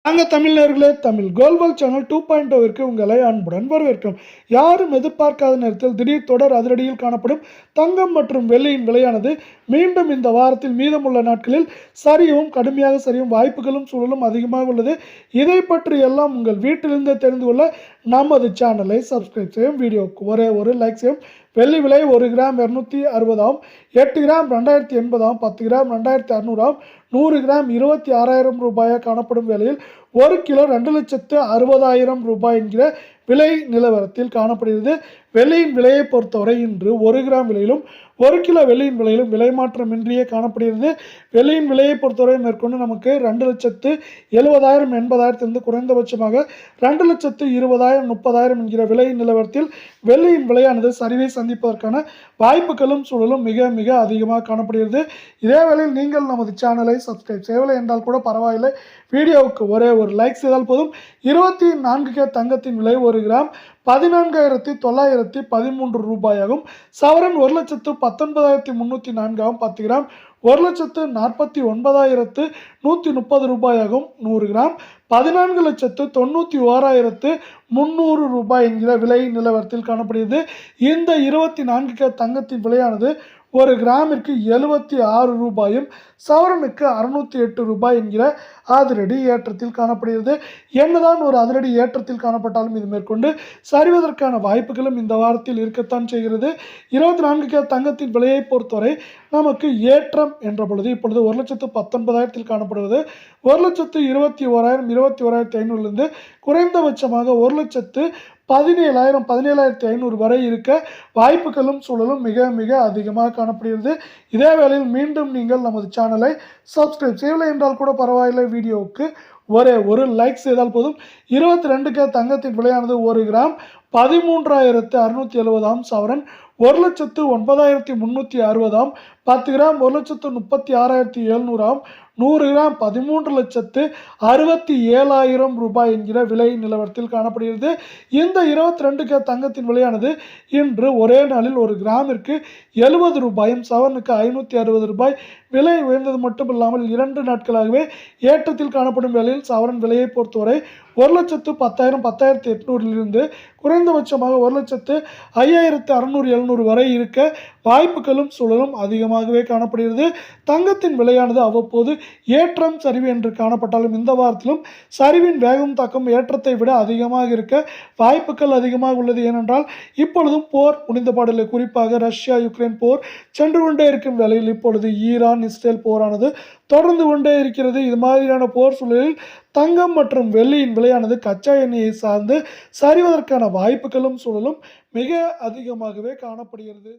நாங்கள் தமிழர்களே தமிழ் கோல்வல் சேனல் 2.0 உங்களை அன்புடன் வரவேற்கிறோம். யாரும் எதிர்பார்க்காத நேரத்தில் திடீர் தொடர் அதிரடியில் காணப்படும் தங்கம் மற்றும் வெள்ளியின் விலையானது மீண்டும் இந்த வாரத்தில் மீதமுள்ள நாட்களில் சரியவும் கடுமையாக சரியவும் வாய்ப்புகளும் சூழலும் அதிகமாக உள்ளது. இதை பற்றி எல்லாம் உங்கள் வீட்டிலிருந்தே தெரிந்து கொள்ள நமது சேனலை சப்ஸ்கிரைப் செய்யும், வீடியோவுக்கு ஒரே ஒரு லைக் செய்யும். வெள்ளி விலை 1 கிராம் 260 8 கிராம் 2080 10 கிராம் 2600 100 கிராம் 26,000 ரூபாயாக காணப்படும் வேளையில் 1 கிலோ 2,60,000 ரூபாய் என்கிற விலை நிலவரத்தில் காணப்படுகிறது. வெள்ளியின் விலையை பொறுத்தவரை இன்று 1 கிராம் விலையிலும் 1 கிலோ வெள்ளியின் விலையிலும் விலை மாற்றமின்றியே காணப்படுகிறது. வெள்ளியின் விலையை பொறுத்தவரை மேற்கொண்டு நமக்கு 2,70,000 80,000 குறைந்தபட்சமாக 2,20,000 30,000 என்கிற விலை நிலவரத்தில் வெள்ளியின் விலையானது சரிவை சந்திப்பதற்கான வாய்ப்புகளும் சூழலும் மிக மிக அதிகமாக காணப்படுகிறது. இதே வேளையில் நீங்கள் நமது சேனலை சப்ஸ்கிரைப் செய்யவில்லை என்றால் கூட பரவாயில்லை, வீடியோவுக்கு ஒரே ஒரு லைக் செய்தால் போதும். 24K தங்கத்தின் விலை 1 கிராம் 14,913 ரூபாயாகும். சவரன் 1,19,304 10 கிராம் 1,49,130 ரூபாயாகும். 100 கிராம் 14,91,300 ரூபாய் என்கிற விலை நிலவரத்தில் காணப்படுகிறது. இந்த 24K தங்கத்தின் விலையானது 1 கிராமிற்கு 76 ரூபாயும் சவரனுக்கு 608 ரூபாய் என்கிற அதிரடி ஏற்றத்தில் காணப்படுகிறது. என்னதான் ஒரு அதிரடி ஏற்றத்தில் காணப்பட்டாலும் இது மேற்கொண்டு சரிவதற்கான வாய்ப்புகளும் இந்த வாரத்தில் இருக்கத்தான் செய்கிறது. 24K தங்கத்தின் விலையை பொறுத்தவரை நமக்கு ஏற்றம் என்ற பொழுது இப்பொழுது 1,19,000 காணப்படுவது 1,21,000 21,500 குறைந்தபட்சமாக 1,17,000 17,500 வரை இருக்க வாய்ப்புகளும் சூழலும் மிக மிக அதிகமாக காணப்படுகிறது. இதே வேளையில் மீண்டும் நீங்கள் நமது சேனலை சப்ஸ்கிரைப் செய்யவில்லை என்றால் கூட பரவாயில்லை, வீடியோவுக்கு ஒரே ஒரு லைக் செய்தால் போதும். 22K தங்கத்தின் விலையானது 1 கிராம் 13,670 சவரன் 1,09,360 10 கிராம் 1,36,700 100 கிராம் 13,67,000 ரூபாய் என்கிற விலை நிலவரத்தில் காணப்படுகிறது. இந்த 22K தங்கத்தின் விலையானது இன்று ஒரே நாளில் 1 கிராமிற்கு 70 ரூபாயும் சவரனுக்கு 560 ரூபாய் விலை உயர்ந்தது மட்டுமில்லாமல் 2 நாட்களாகவே ஏற்றத்தில் காணப்படும் வேளையில் சவரன் விலையை பொறுத்தவரை 1,10,000 10,800 குறைந்தபட்சமாக 1,05,600 700 வரை இருக்க வாய்ப்புகளும் சூழலும் அதிகமாகவே காணப்படுகிறது. தங்கத்தின் விலையானது அவ்வப்போது ஏற்றம் சரிவு என்று காணப்பட்டாலும் இந்த வாரத்திலும் சரிவின் வேகம் தாக்கம் ஏற்றத்தை விட அதிகமாக இருக்க வாய்ப்புகள் அதிகமாக உள்ளது. ஏனென்றால் இப்பொழுதும் போர் முடிந்த பாடில்லை. குறிப்பாக ரஷ்யா யுக்ரைன் போர் சென்று கொண்டே இருக்கும் வேளையில் இப்பொழுது ஈரான் இஸ்ரேல் போரானது தொடர்ந்து கொண்டே இருக்கிறது. இது மாதிரியான போர் சூழலில் தங்கம் மற்றும் வெள்ளியின் விலையானது கச்சா எண்ணெயை சார்ந்து சரிவதற்கான வாய்ப்புகளும் சூழலும் மிக அதிகமாகவே காணப்படுகிறது.